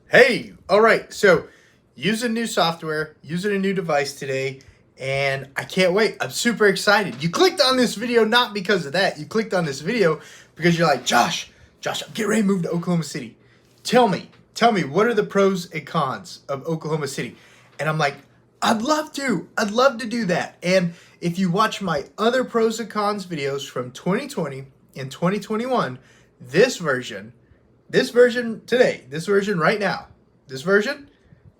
Hey, all right. So, using new software, using a new device today, and I can't wait. I'm super excited. You clicked on this video not because of that. You clicked on this video because you're like, Josh, I'm getting ready to move to Oklahoma City. Tell me, what are the pros and cons of Oklahoma City? And I'm like, I'd love to do that. And if you watch my other pros and cons videos from 2020 and 2021, this version today, this version right now, this version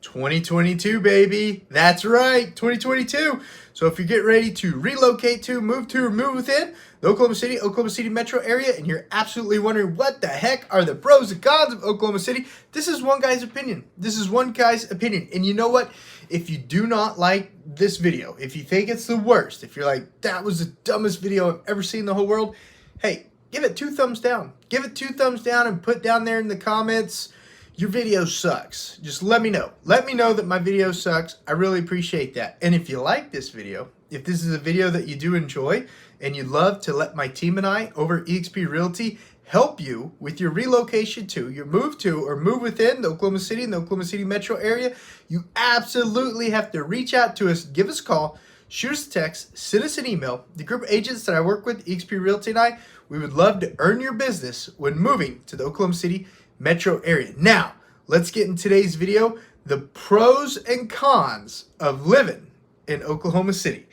2022, baby. That's right, 2022. So if you're getting ready to relocate to, or move within the Oklahoma City metro area, and you're absolutely wondering what the heck are the pros and cons of Oklahoma City, this is one guy's opinion. And you know what? If you do not like this video, if you think it's the worst, if you're like, that was the dumbest video I've ever seen in the whole world, hey, give it 2 thumbs down. Give it 2 thumbs down and put down there in the comments, your video sucks. Just let me know. Let me know that my video sucks. I really appreciate that. And if you like this video, if this is a video that you do enjoy and you'd love to let my team and I over at eXp Realty help you with your relocation to, your move to, or move within the Oklahoma City and the Oklahoma City metro area, you absolutely have to reach out to us, give us a call, shoot us a text, send us an email. The group of agents that I work with, eXp Realty and I, we would love to earn your business when moving to the Oklahoma City metro area. Now, let's get in today's video, the pros and cons of living in Oklahoma City.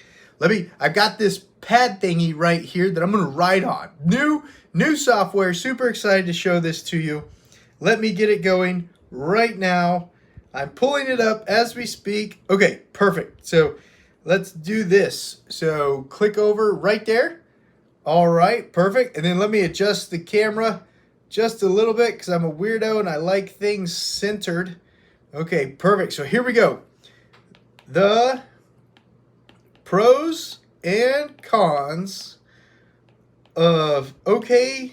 I've got this pad thingy right here that I'm going to write on. New software, super excited to show this to you. Let me get it going right now. I'm pulling it up as we speak. Okay, perfect. So let's do this. So click over right there. All right, perfect. And then let me adjust the camera just a little bit because I'm a weirdo and I like things centered. Okay, perfect. So here we go. The pros and cons of OKC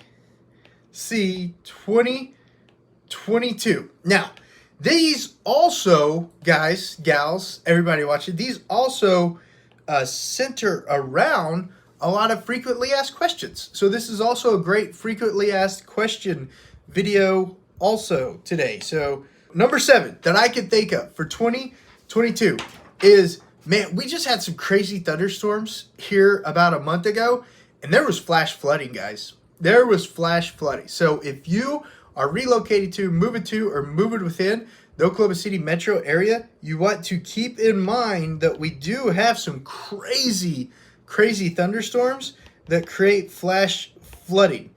2022. Now, these also, guys, gals, everybody watching, these also center around a lot of frequently asked questions. So this is also a great frequently asked question video also today. So number 7 that I could think of for 2022 is, man, we just had some crazy thunderstorms here about a month ago, and there was flash flooding, guys. There was flash flooding. So if you are relocating to, moving to, or moving within the Oklahoma City metro area, you want to keep in mind that we do have some crazy thunderstorms that create flash flooding.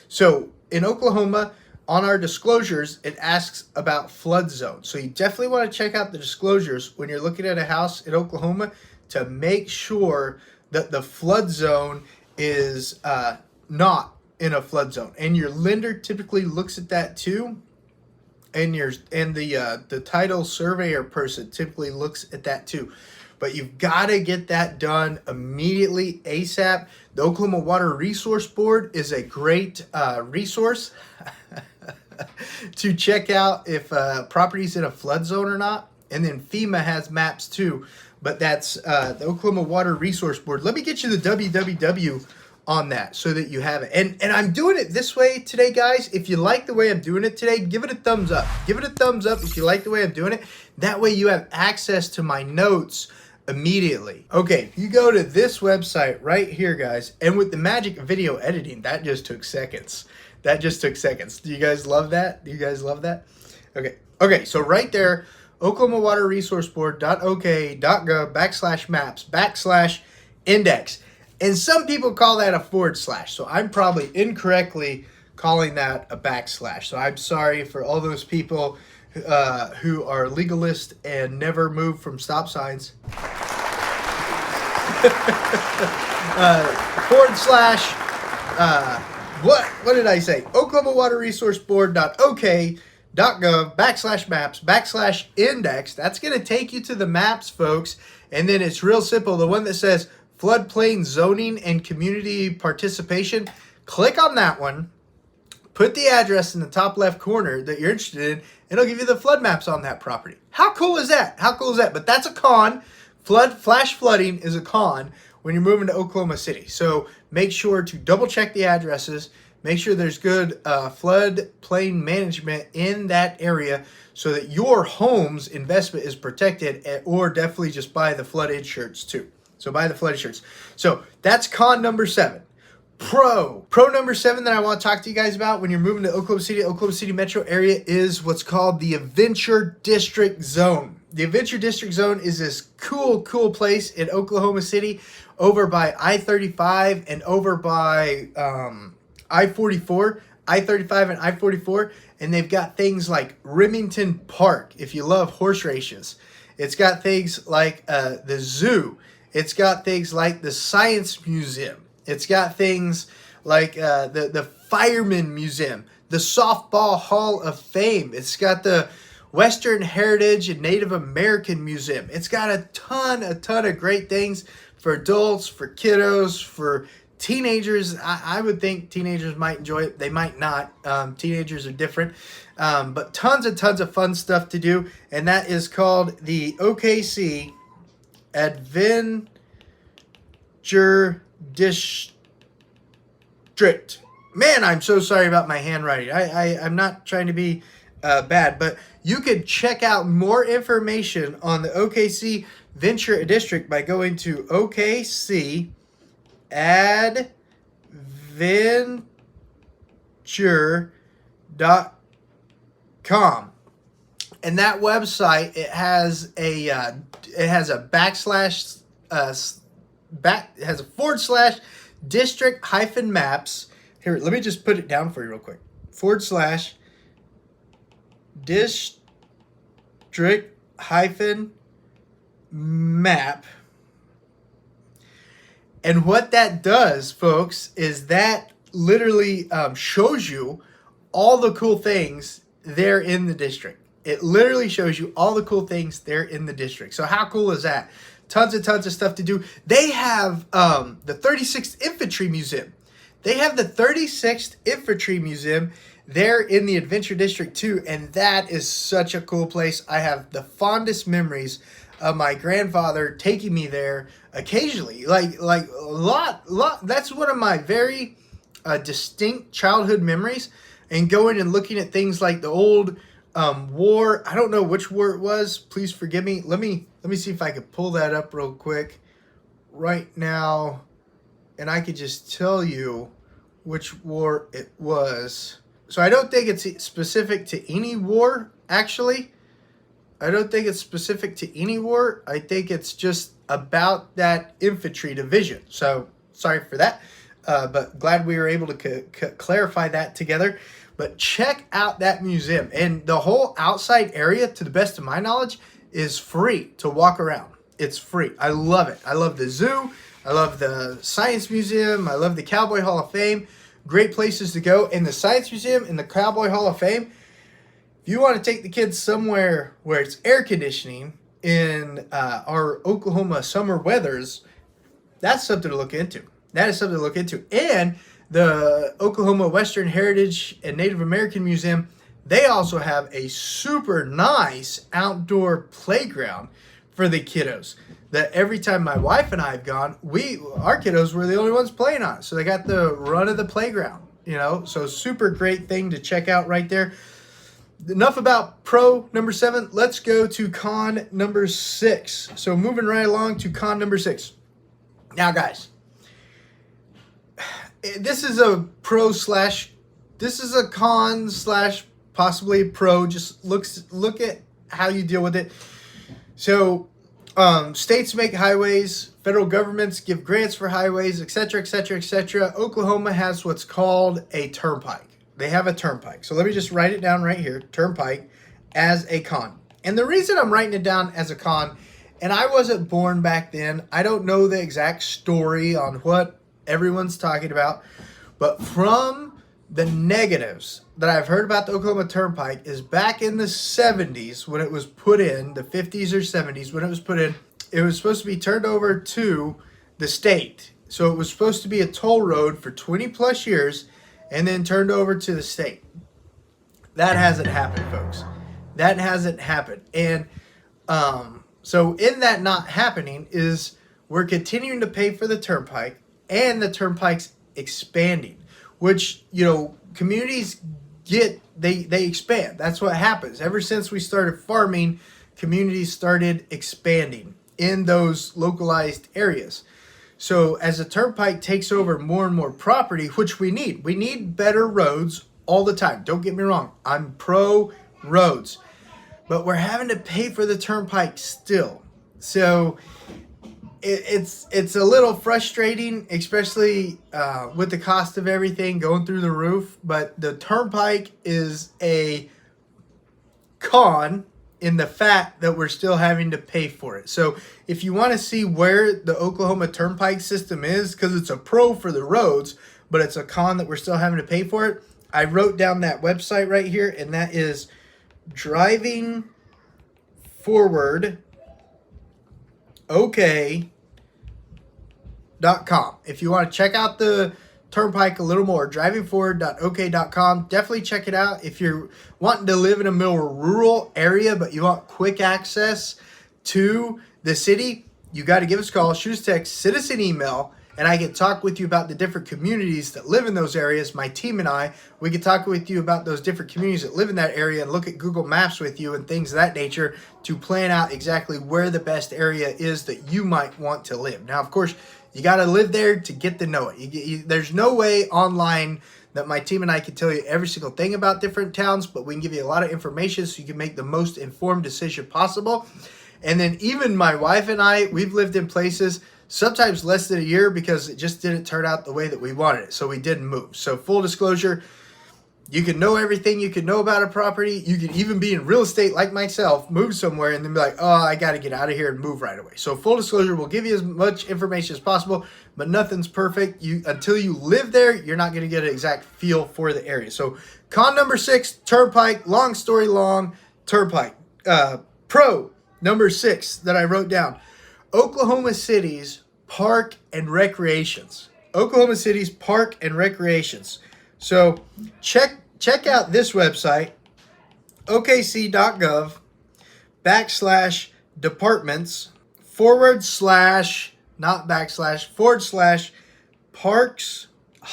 So in Oklahoma, on our disclosures, it asks about flood zone. So you definitely want to check out the disclosures when you're looking at a house in Oklahoma to make sure that the flood zone is not in a flood zone. And your lender typically looks at that too. And the title surveyor person typically looks at that too. But you've got to get that done immediately, ASAP. The Oklahoma Water Resource Board is a great resource to check out if property's in a flood zone or not. And then FEMA has maps too. But that's the Oklahoma Water Resource Board. Let me get you the www on that so that you have it. And I'm doing it this way today, guys. If you like the way I'm doing it today, give it a thumbs up. Give it a thumbs up if you like the way I'm doing it. That way you have access to my notes immediately. Okay, if you go to this website right here, guys, and with the magic of video editing, that just took seconds. Do you guys love that? Okay, so right there, Oklahoma Water Resource Board.ok.gov/maps/index. And some people call that a /. So I'm probably incorrectly calling that a /. So I'm sorry for all those people who are legalist and never move from stop signs. /. What did I say? Oklahoma Water Resource Board.ok.gov/maps/index. That's going to take you to the maps, folks. And then it's real simple. The one that says floodplain zoning and community participation. Click on that one. Put the address in the top left corner that you're interested in, and it'll give you the flood maps on that property. How cool is that? But that's a con. Flash flooding is a con when you're moving to Oklahoma City. So make sure to double check the addresses. Make sure there's good floodplain management in that area so that your home's investment is protected, or definitely just buy the flood insurance too. So buy the flood insurance. So that's con number 7. Pro number 7 that I want to talk to you guys about when you're moving to Oklahoma City metro area is what's called the Adventure District Zone. The Adventure District Zone is this cool place in Oklahoma City over by I-35 and over by I-44, I-35 and I-44, and they've got things like Remington Park if you love horse races. It's got things like the zoo. It's got things like the Science Museum. It's got things like the Fireman Museum, the Softball Hall of Fame. It's got the Western Heritage and Native American Museum. It's got a ton of great things for adults, for kiddos, for teenagers. I would think teenagers might enjoy it. They might not. Teenagers are different. But tons of fun stuff to do. And that is called the OKC Adventure District. Man, I'm so sorry about my handwriting. I'm not trying to be bad, but you could check out more information on the OKC Venture District by going to OKCadventure.com. And that website, it has a backslash it has a / district -maps. Here, let me just put it down for you real quick. / district -map. And what that does, folks, is that literally shows you all the cool things there in the district. It literally shows you all the cool things there in the district. So how cool is that? Tons of stuff to do. They have the 36th Infantry Museum. They have the 36th Infantry Museum there in the Adventure District too, and that is such a cool place. I have the fondest memories of my grandfather taking me there occasionally. Like a lot. That's one of my very distinct childhood memories, and going and looking at things like the old war. I don't know which war it was. Please forgive me. Let me see if I could pull that up real quick right now, and I could just tell you which war it was. So I don't think it's specific to any war, actually. I don't think it's specific to any war. I think it's just about that infantry division. So sorry for that, but glad we were able to clarify that together. But check out that museum. And the whole outside area, to the best of my knowledge, is free to walk around. It's free. I love it. I love the zoo. I love the Science Museum. I love the Cowboy Hall of Fame. Great places to go. And the Science Museum and the Cowboy Hall of Fame, if you want to take the kids somewhere where it's air conditioning in our Oklahoma summer weathers, that's something to look into. That is something to look into. And the Oklahoma Western Heritage and Native American Museum, they also have a super nice outdoor playground for the kiddos that every time my wife and I have gone, our kiddos were the only ones playing on it. So they got the run of the playground, so super great thing to check out right there. Enough about pro number 7. Let's go to con number 6. So moving right along to con number 6. Now, guys, this is a con / possibly a pro. Just look at how you deal with it. So states make highways, federal governments give grants for highways, etc., etc., etc. Oklahoma has what's called a turnpike. They have a turnpike. So let me just write it down right here, turnpike, as a con. And the reason I'm writing it down as a con, and I wasn't born back then, I don't know the exact story on what everyone's talking about, but from the negatives that I've heard about the Oklahoma Turnpike is back in the 70s when it was put in, the 50s or 70s when it was put in, it was supposed to be turned over to the state. So it was supposed to be a toll road for 20 plus years and then turned over to the state. That hasn't happened, folks. That hasn't happened. And so in that not happening is we're continuing to pay for the turnpike, and the turnpike's expanding. which, you know, communities they expand. That's what happens. Ever since we started farming, communities started expanding in those localized areas. So as the Turnpike takes over more and more property, which we need better roads all the time. Don't get me wrong. I'm pro roads, but we're having to pay for the Turnpike still. So it's a little frustrating, especially with the cost of everything going through the roof. But the Turnpike is a con in the fact that we're still having to pay for it. So if you want to see where the Oklahoma Turnpike system is, because it's a pro for the roads, but it's a con that we're still having to pay for it, I wrote down that website right here, and that is driving forward ok.com. If you want to check out the Turnpike a little more, drivingforward.ok.com. Definitely check it out. If you're wanting to live in a more rural area, but you want quick access to the city, you got to give us a call, shoot us a text, send us an email, and I can talk with you about the different communities that live in those areas. My team and I, we can talk with you about those different communities that live in that area and look at Google Maps with you and things of that nature to plan out exactly where the best area is that you might want to live. Now, of course, you got to live there to get to know it. There's no way online that my team and I can tell you every single thing about different towns, but we can give you a lot of information so you can make the most informed decision possible. And then even my wife and I, we've lived in places sometimes less than a year because it just didn't turn out the way that we wanted it. So we didn't move. So full disclosure, you can know everything you can know about a property. You can even be in real estate like myself, move somewhere and then be like, oh, I got to get out of here and move right away. So full disclosure, we'll give you as much information as possible, but nothing's perfect. Until you live there, you're not going to get an exact feel for the area. So con number 6, Turnpike, long story long, Turnpike. Pro number 6 that I wrote down, Oklahoma City's park and recreations. Oklahoma City's park and recreations. So check out this website, okc.gov/departments/ not backslash / parks -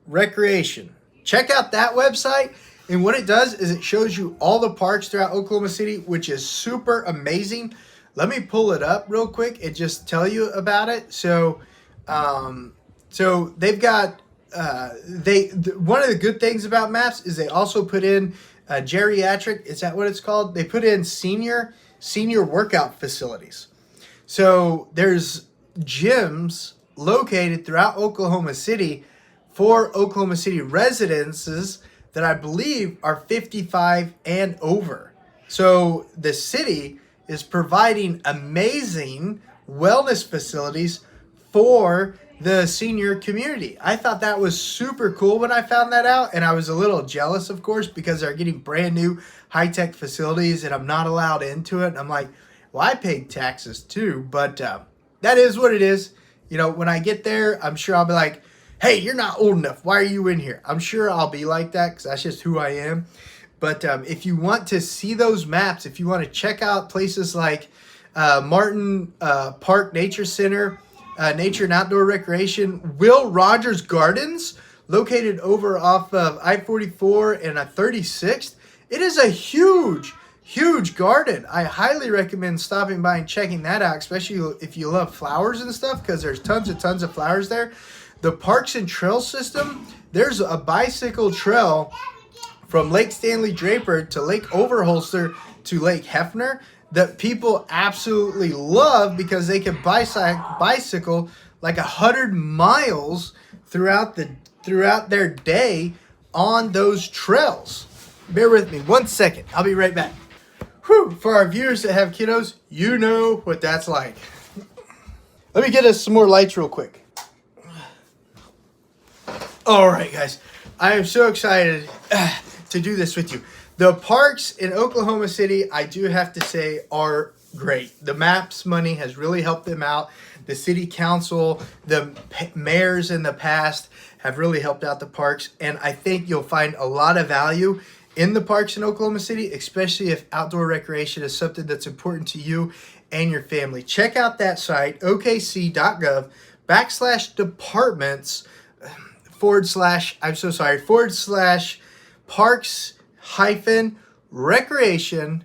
recreation. Check out that website. And what it does is it shows you all the parks throughout Oklahoma City, which is super amazing. Let me pull it up real quick and just tell you about it. So they've got one of the good things about maps is they also put in geriatric. Is that what it's called? They put in senior workout facilities. So there's gyms located throughout Oklahoma City for Oklahoma City residences that I believe are 55 and over. So the city is providing amazing wellness facilities for the senior community. I thought that was super cool when I found that out, and I was a little jealous, of course, because they're getting brand new high-tech facilities and I'm not allowed into it. And I'm like, well, I paid taxes too, but that is what it is. You know, when I get there, I'm sure I'll be like, hey, you're not old enough. Why are you in here? I'm sure I'll be like that because that's just who I am. But if you want to see those maps, if you want to check out places like Martin Park Nature Center, Nature and Outdoor Recreation, Will Rogers Gardens, located over off of I-44 and 36th. It is a huge garden. I highly recommend stopping by and checking that out, especially if you love flowers and stuff, because there's tons of flowers there. The Parks and Trail system, there's a bicycle trail from Lake Stanley Draper to Lake Overholster to Lake Hefner that people absolutely love because they can bicycle like 100 miles throughout their day on those trails. Bear with me 1 second. I'll be right back. Whew, for our viewers that have kiddos, you know what that's like. Let me get us some more lights real quick. All right, guys. I am so excited to do this with you. The parks in Oklahoma City, I do have to say, are great. The MAPS money has really helped them out. The city council, the mayors in the past have really helped out the parks. And I think you'll find a lot of value in the parks in Oklahoma City, especially if outdoor recreation is something that's important to you and your family. Check out that site, okc.gov/departments. I'm so sorry, / parks hyphen recreation,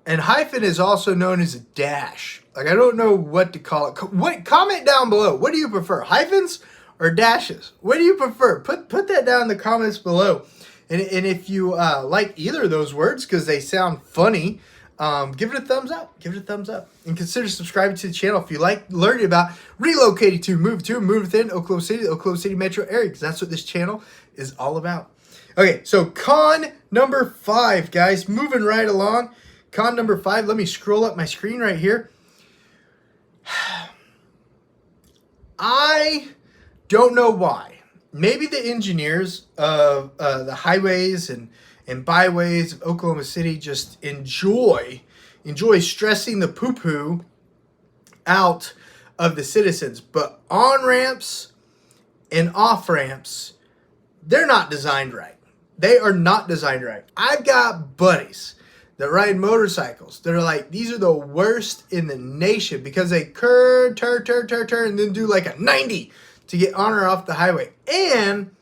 and hyphen is also known as a dash. Like, I don't know what to call it. Comment down below. What do you prefer, hyphens or dashes? What do you prefer? Put that down in the comments below. And if you like either of those words because they sound funny, give it a thumbs up. Give it a thumbs up. And consider subscribing to the channel if you like learning about relocating to, move within Oklahoma City, the Oklahoma City metro area, because that's what this channel is all about. Okay, so con number 5, guys. Moving right along. Con number 5. Let me scroll up my screen right here. I don't know why. Maybe the engineers of the highways and byways of Oklahoma City just enjoy stressing the poo-poo out of the citizens. But on-ramps and off-ramps, they're not designed right. They are not designed right. I've got buddies that ride motorcycles that are like, these are the worst in the nation because they turn, and then do like a 90 to get on or off the highway. And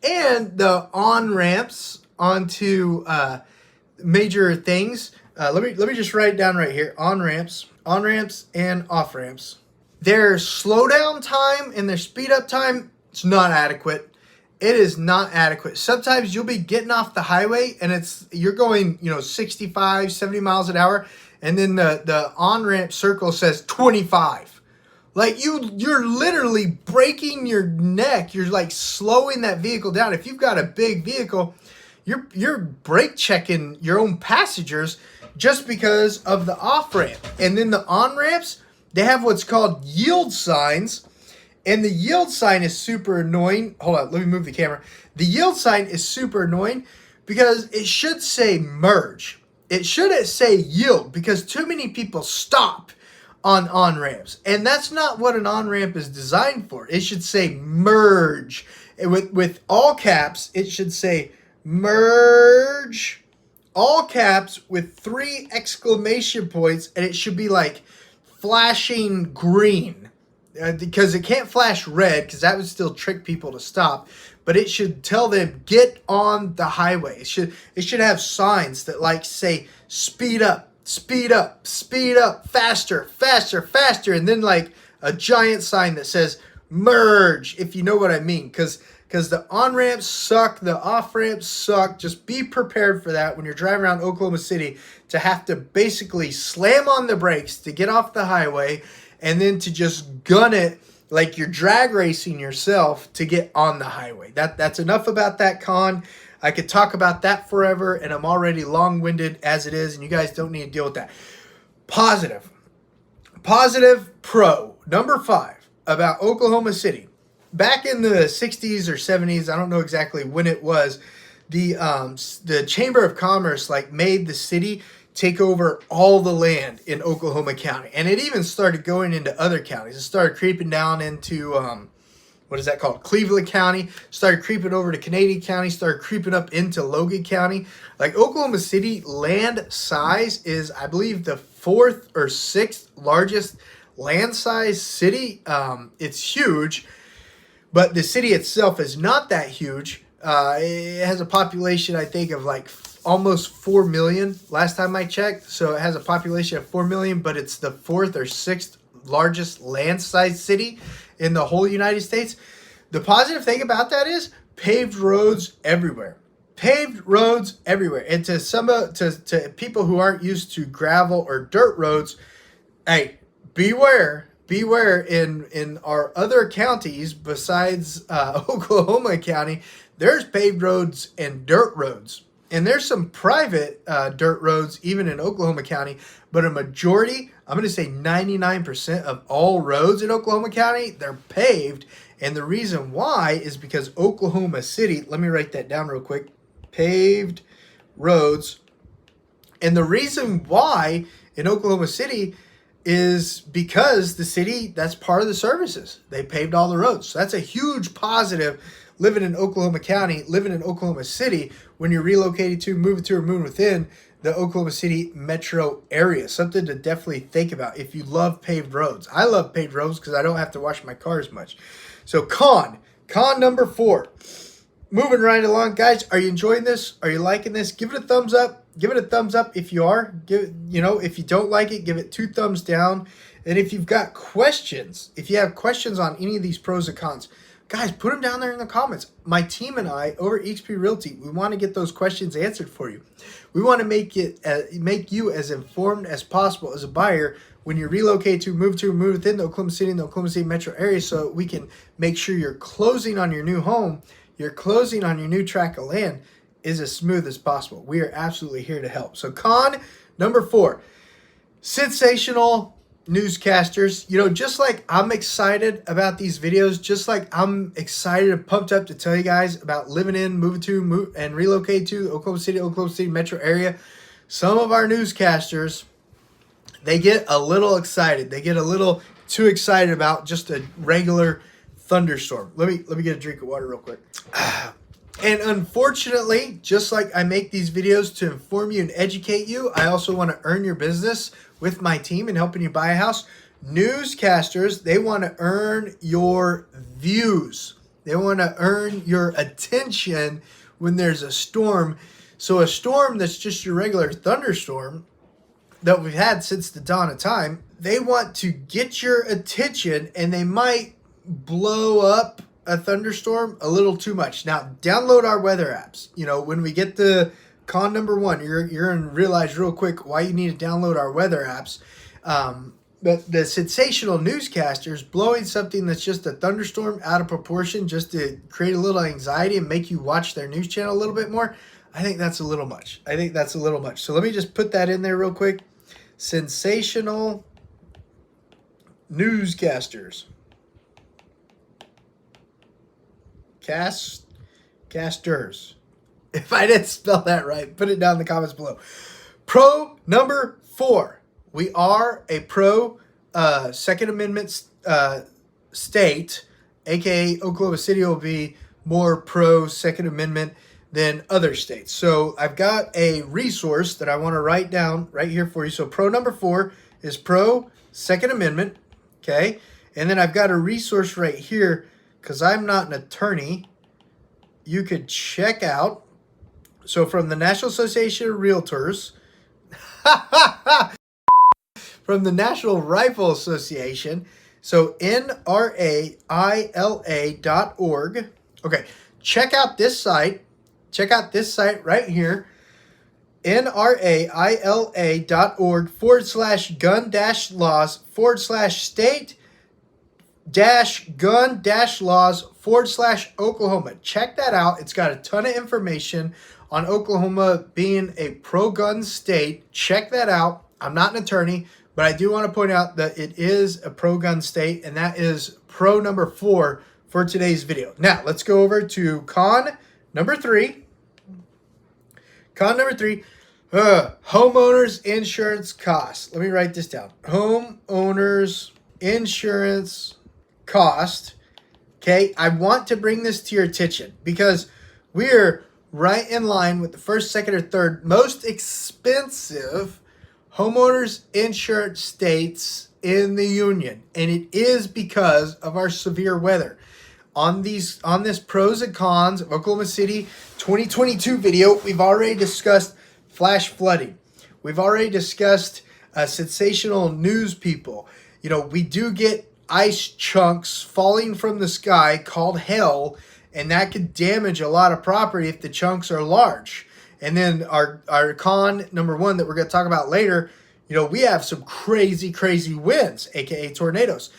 the on-ramps onto major things. Let me just write it down right here. On-ramps and off-ramps. Their slowdown time and their speed up time, it's not adequate. It is not adequate. Sometimes you'll be getting off the highway and you're going, 65, 70 miles an hour, and then the on-ramp circle says 25. Like, you're literally breaking your neck. You're like slowing that vehicle down. If you've got a big vehicle, you're brake checking your own passengers just because of the off-ramp. And then the on-ramps, they have what's called yield signs. And the yield sign is super annoying. Hold on, let me move the camera. The yield sign is super annoying because it should say merge. It shouldn't say yield because too many people stop on on-ramps. And that's not what an on-ramp is designed for. It should say merge. And with all caps, it should say merge. All caps with 3 exclamation points, and it should be like flashing green. Because it can't flash red, because that would still trick people to stop. But it should tell them, get on the highway. It should have signs that like say, speed up, speed up, speed up, faster, faster, faster. And then like a giant sign that says, merge, if you know what I mean. Because the on-ramps suck, the off-ramps suck. Just be prepared for that when you're driving around Oklahoma City to have to basically slam on the brakes to get off the highway, and then to just gun it like you're drag racing yourself to get on the highway. That's enough about that con. I could talk about that forever, and I'm already long-winded as it is, and you guys don't need to deal with that. Positive pro, number 5, about Oklahoma City. Back in the 60s or 70s, I don't know exactly when it was, the Chamber of Commerce like made the city take over all the land in Oklahoma County. And it even started going into other counties. It started creeping down into, what is that called? Cleveland County. Started creeping over to Canadian County. Started creeping up into Logan County. Like, Oklahoma City land size is, I believe, the 4th or 6th largest land size city. It's huge, but the city itself is not that huge. It has a population, I think, of like almost 4 million last time I checked. So it has a population of 4 million, but it's the 4th or 6th largest land size city in the whole United States. The positive thing about that is paved roads everywhere. Paved roads everywhere. And to people who aren't used to gravel or dirt roads, hey, beware in our other counties besides Oklahoma County, there's paved roads and dirt roads. And there's some private dirt roads even in Oklahoma County, but a majority, I'm going to say 99% of all roads in Oklahoma County, they're paved. And the reason why is because Oklahoma City, let me write that down real quick, paved roads. And the reason why in Oklahoma City is because the city, that's part of the services. They paved all the roads. So that's a huge positive living in Oklahoma County, living in Oklahoma City, when you're relocating to, moving to, or moving within the Oklahoma City metro area. Something to definitely think about if you love paved roads. I love paved roads because I don't have to wash my car as much. So con Con number 4. Moving right along, guys. Are you enjoying this? Are you liking this? Give it a thumbs up. Give it a thumbs up if you are. If you don't like it, give it 2 thumbs down. And if you've got questions, if you have questions on any of these pros and cons, guys, put them down there in the comments. My team and I over at eXp Realty, we want to get those questions answered for you. We want to make you as informed as possible as a buyer when you relocate to, move within the Oklahoma City and the Oklahoma City metro area, so we can make sure you're closing on your new home, you're closing on your new tract of land is as smooth as possible. We are absolutely here to help. So con number 4, sensational newscasters. Just like I'm excited about these videos, just like I'm excited and pumped up to tell you guys about living in, and relocate to the Oklahoma City metro area, some of our newscasters, they get a little excited. They get a little too excited about just a regular thunderstorm. Let me get a drink of water real quick. And unfortunately, just like I make these videos to inform you and educate you, I also want to earn your business with my team and helping you buy a house. Newscasters, they want to earn your views. They want to earn your attention when there's a storm. So a storm that's just your regular thunderstorm that we've had since the dawn of time, they want to get your attention, and they might blow up a thunderstorm a little too much. Now, download our weather apps. When we get to con number 1, you're going to realize real quick why you need to download our weather apps. But the sensational newscasters blowing something that's just a thunderstorm out of proportion just to create a little anxiety and make you watch their news channel a little bit more, I think that's a little much. So let me just put that in there real quick. Sensational newscasters. Casters. If I didn't spell that right, put it down in the comments below. Pro number 4. We are a pro Second Amendment state, aka Oklahoma City will be more pro Second Amendment than other states. So I've got a resource that I want to write down right here for you. So pro number 4 is pro Second Amendment. Okay. And then I've got a resource right here, because I'm not an attorney, you could check out. So from the National Association of Realtors, from the National Rifle Association, so NRAILA.org. Okay, check out this site. Check out this site right here, NRAILA.org/gun-laws/state-gun-laws/Oklahoma. Check that out. It's got a ton of information on Oklahoma being a pro-gun state. Check that out. I'm not an attorney, but I do want to point out that it is a pro-gun state, and that is pro number 4 for today's video. Now, let's go over to con number 3. Con number 3, homeowners insurance costs. Let me write this down. Homeowners insurance cost. Okay, I want to bring this to your attention because we're right in line with the first, second, or third most expensive homeowners insurance states in the union, and it is because of our severe weather. On this pros and cons of Oklahoma City 2022 video, we've already discussed flash flooding. We've already discussed sensational news people. We do get ice chunks falling from the sky called hail, and that could damage a lot of property if the chunks are large. And then our con number 1 that we're going to talk about later, we have some crazy winds, aka tornadoes.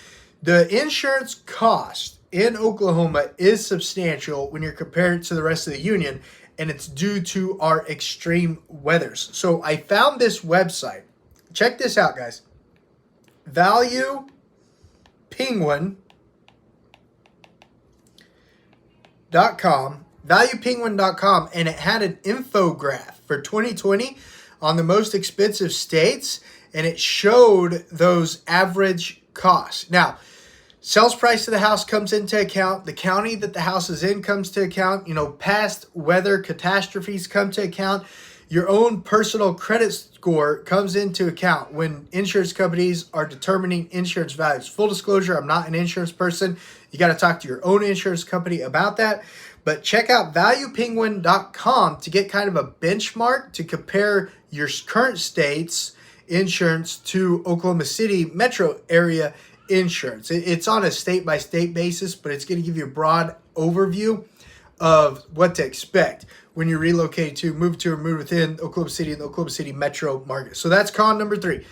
The insurance cost in Oklahoma is substantial when you're compared to the rest of the union, and it's due to our extreme weathers. So I found this website. Check this out, guys. valuepenguin.com, and it had an infograph for 2020 on the most expensive states, and it showed those average costs. Now, sales price of the house comes into account. The county that the house is in comes to account. Past weather catastrophes come to account. Your own personal credit score comes into account when insurance companies are determining insurance values. Full disclosure, I'm not an insurance person. You got to talk to your own insurance company about that. But check out valuepenguin.com to get kind of a benchmark to compare your current state's insurance to Oklahoma City metro area insurance. It's on a state-by-state basis, but it's going to give you a broad overview of what to expect when you relocate to, move to, or move within Oklahoma City and the Oklahoma City metro market. So that's con number 3.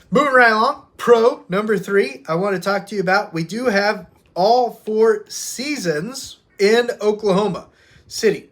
Moving right along, pro number 3, I want to talk to you about, we do have all 4 seasons in Oklahoma City.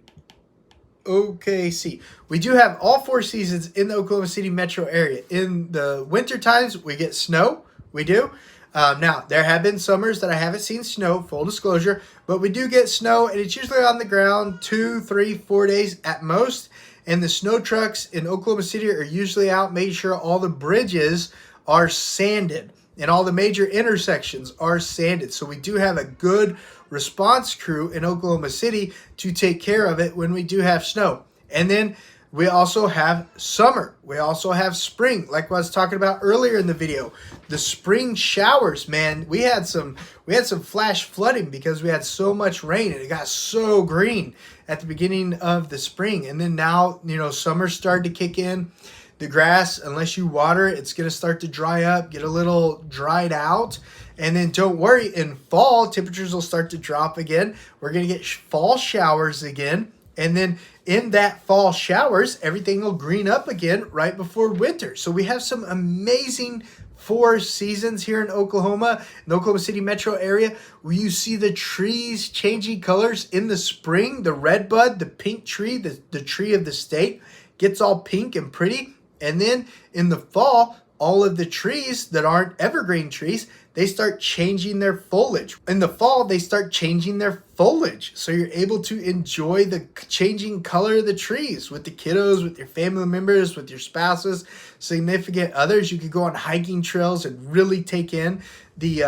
OKC. We do have all 4 seasons in the Oklahoma City metro area. In the winter times, we get snow. We do. Now, there have been summers that I haven't seen snow, full disclosure, but we do get snow, and it's usually on the ground 2, 3, 4 days at most. And the snow trucks in Oklahoma City are usually out making sure all the bridges are sanded and all the major intersections are sanded. So we do have a good response crew in Oklahoma City to take care of it when we do have snow. And then we also have summer. We also have spring, like I was talking about earlier in the video. The spring showers, man, we had some flash flooding because we had so much rain and it got so green at the beginning of the spring. And then now, summer started to kick in. The grass, unless you water it, it's going to start to dry up, get a little dried out. And then don't worry, in fall, temperatures will start to drop again. We're going to get fall showers again. And then in that fall showers, everything will green up again right before winter. So we have some amazing 4 seasons here in Oklahoma, in the Oklahoma City metro area, where you see the trees changing colors in the spring. The red bud, the pink tree, the tree of the state gets all pink and pretty. And then in the fall, all of the trees that aren't evergreen trees, they start changing their foliage. In the fall, they start changing their foliage. So you're able to enjoy the changing color of the trees with the kiddos, with your family members, with your spouses, significant others. You could go on hiking trails and really take in the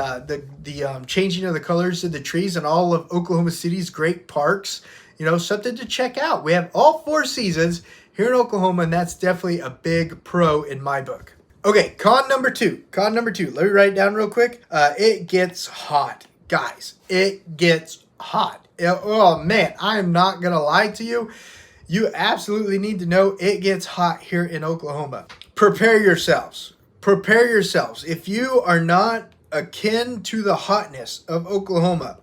changing of the colors of the trees in all of Oklahoma City's great parks. Something to check out. We have all 4 seasons here in Oklahoma, and that's definitely a big pro in my book. Okay, con number 2. Let me write it down real quick. It gets hot. Guys, it gets hot. Oh, man, I am not going to lie to you. You absolutely need to know it gets hot here in Oklahoma. Prepare yourselves. If you are not akin to the hotness of Oklahoma,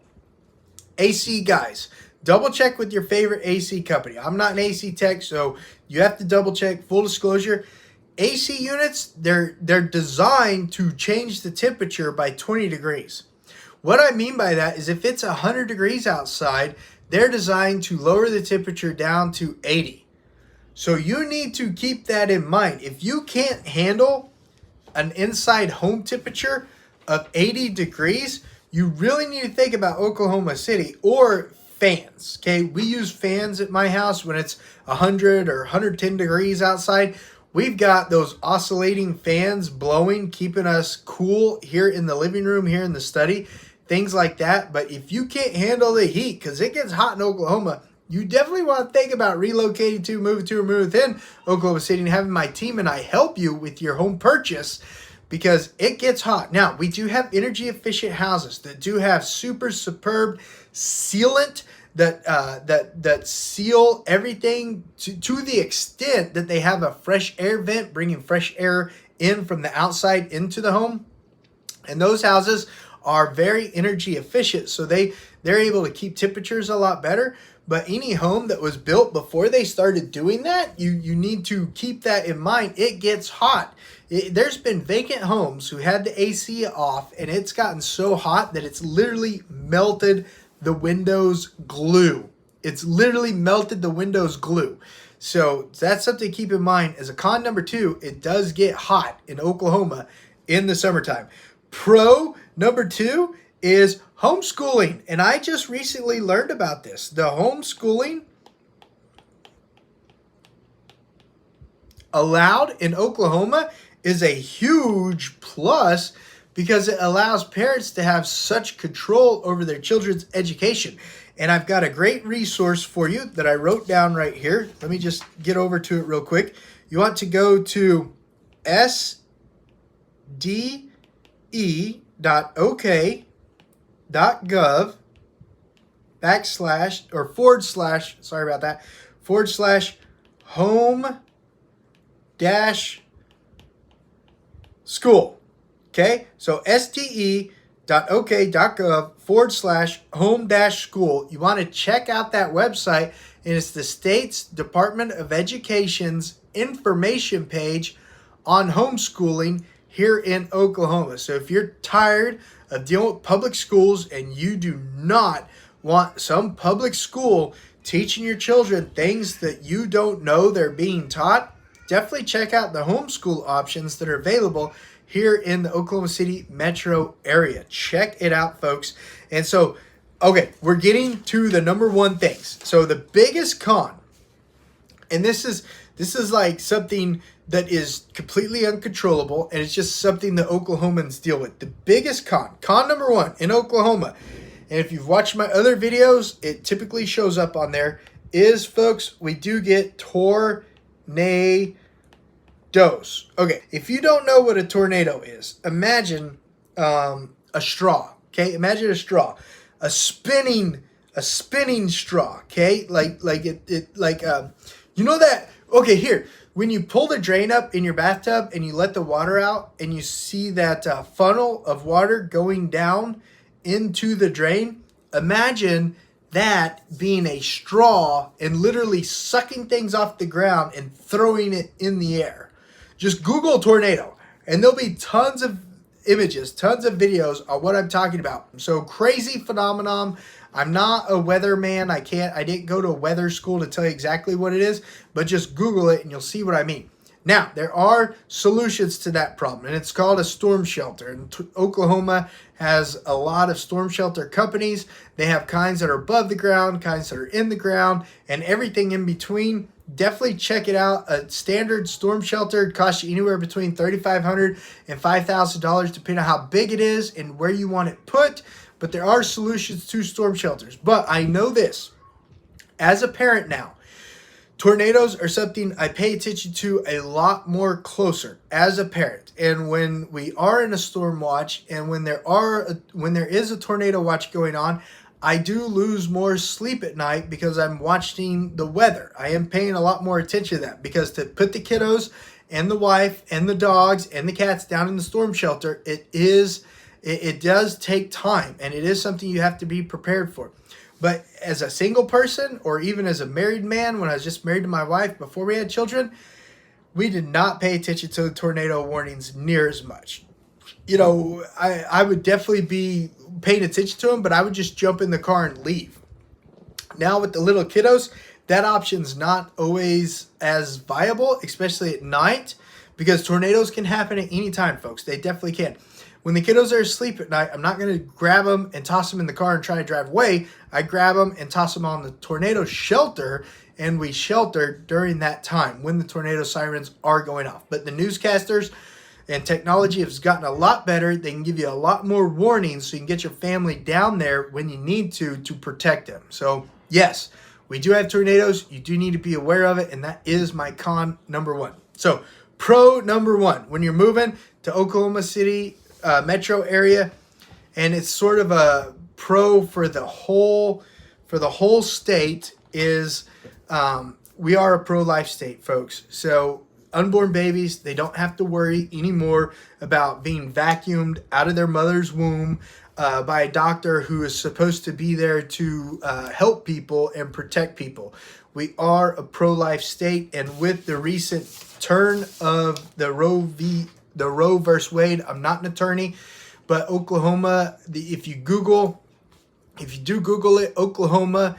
AC guys, double check with your favorite AC company. I'm not an AC tech, so you have to double check. Full disclosure, AC units, they're designed to change the temperature by 20 degrees. What I mean by that is if it's 100 degrees outside, they're designed to lower the temperature down to 80. So you need to keep that in mind. If you can't handle an inside home temperature of 80 degrees, you really need to think about Oklahoma City or fans. Okay, we use fans at my house when it's 100 or 110 degrees outside. We've got those oscillating fans blowing, keeping us cool here in the living room, here in the study, things like that. But if you can't handle the heat, because it gets hot in Oklahoma, you definitely want to think about relocating to, or move within Oklahoma City and having my team and I help you with your home purchase, because it gets hot. Now, we do have energy efficient houses that do have super superb sealant that seal everything to the extent that they have a fresh air vent, bringing fresh air in from the outside into the home. And those houses are very energy efficient, so they're able to keep temperatures a lot better. But any home that was built before they started doing that, you need to keep that in mind. It gets hot. There's been vacant homes who had the AC off, and it's gotten so hot that it's literally melted the windows glue. It's literally melted the windows glue. So that's something to keep in mind. As a con number 2, it does get hot in Oklahoma in the summertime. Pro number 2 is homeschooling. And I just recently learned about this. The homeschooling allowed in Oklahoma is a huge plus, because it allows parents to have such control over their children's education. And I've got a great resource for you that I wrote down right here. Let me just get over to it real quick. You want to go to sde.ok.gov / or / sorry about that, / home dash school. Okay, so sde.ok.gov / home dash school. You want to check out that website, and it's the state's Department of Education's information page on homeschooling here in Oklahoma. So if you're tired of dealing with public schools and you do not want some public school teaching your children things that you don't know they're being taught, definitely check out the homeschool options that are available here in the Oklahoma City metro area. Check it out, folks. And so, okay, we're getting to the number one things. So the biggest con, and this is like something that is completely uncontrollable, and it's just something that Oklahomans deal with. The biggest con number one in Oklahoma, and if you've watched my other videos, it typically shows up on there, is, folks, we do get tornadoes. Okay, if you don't know what a tornado is, imagine a straw. Okay, imagine a straw, a spinning straw. Okay, like you know that. Okay, here, when you pull the drain up in your bathtub and you let the water out, and you see that funnel of water going down into the drain, imagine that being a straw and literally sucking things off the ground and throwing it in the air. Just Google tornado, and there'll be tons of images, tons of videos on what I'm talking about. So crazy phenomenon. I'm not a weatherman. I didn't go to a weather school to tell you exactly what it is, but just Google it and you'll see what I mean. Now, there are solutions to that problem, and it's called a storm shelter. And Oklahoma has a lot of storm shelter companies. They have kinds that are above the ground, kinds that are in the ground, and everything in between. Definitely check it out. A standard storm shelter costs you anywhere between $3,500 and $5,000, depending on how big it is and where you want it put. But there are solutions to storm shelters. But I know this, as a parent now, tornadoes are something I pay attention to a lot more closer as a parent. And when we are in a storm watch, and when there is a tornado watch going on, I do lose more sleep at night because I'm watching the weather. I am paying a lot more attention to that, because to put the kiddos and the wife and the dogs and the cats down in the storm shelter, it does take time, and it is something you have to be prepared for. But as a single person, or even as a married man, when I was just married to my wife before we had children, we did not pay attention to the tornado warnings near as much. You know, I would definitely be paying attention to them, but I would just jump in the car and leave. Now with the little kiddos, that option's not always as viable, especially at night, because tornadoes can happen at any time, folks. They definitely can. When the kiddos are asleep at night, I'm not going to grab them and toss them in the car and try to drive away. I grab them and toss them on the tornado shelter, and we shelter during that time when the tornado sirens are going off. But the newscasters and technology has gotten a lot better. They can give you a lot more warnings so you can get your family down there when you need to protect them. So yes, we do have tornadoes. You do need to be aware of it, and that is my con number one. So pro number one, when you're moving to Oklahoma City metro area, and it's sort of a pro for the whole state, is we are a pro-life state, folks. So unborn babies, they don't have to worry anymore about being vacuumed out of their mother's womb by a doctor who is supposed to be there to help people and protect people. We are a pro-life state, and with the recent turn of the Roe versus Wade, I'm not an attorney, but Oklahoma, if you do Google it, Oklahoma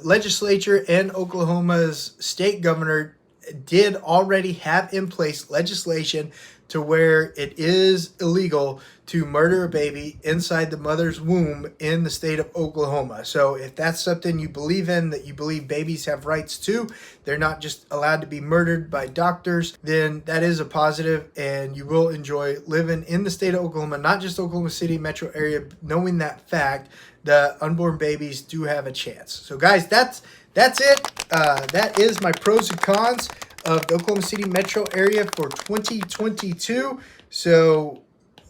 legislature and Oklahoma's state governor did already have in place legislation to where it is illegal to murder a baby inside the mother's womb in the state of Oklahoma. So if that's something you believe in, that you believe babies have rights to, they're not just allowed to be murdered by doctors, then that is a positive, and you will enjoy living in the state of Oklahoma, not just Oklahoma City metro area, knowing that fact that unborn babies do have a chance. So guys, that's it. That is my pros and cons of the Oklahoma City metro area for 2022. So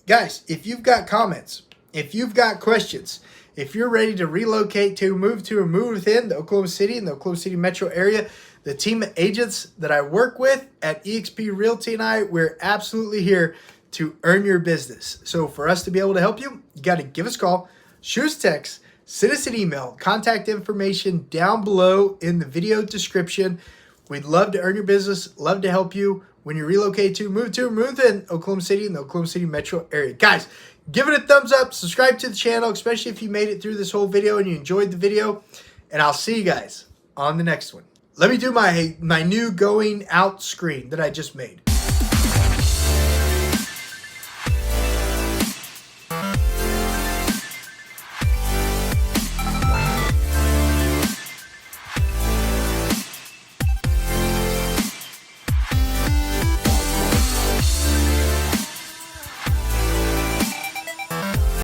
guys, if you've got comments, if you've got questions, if you're ready to relocate to, or move within the Oklahoma City and the Oklahoma City metro area, the team of agents that I work with at eXp Realty and I, we're absolutely here to earn your business. So for us to be able to help you, you got to give us a call, shoot us a text, send us an email, contact information down below in the video description. We'd love to earn your business, love to help you when you relocate to, move in Oklahoma City and the Oklahoma City metro area. Guys, give it a thumbs up, subscribe to the channel, especially if you made it through this whole video and you enjoyed the video, and I'll see you guys on the next one. Let me do my new going out screen that I just made.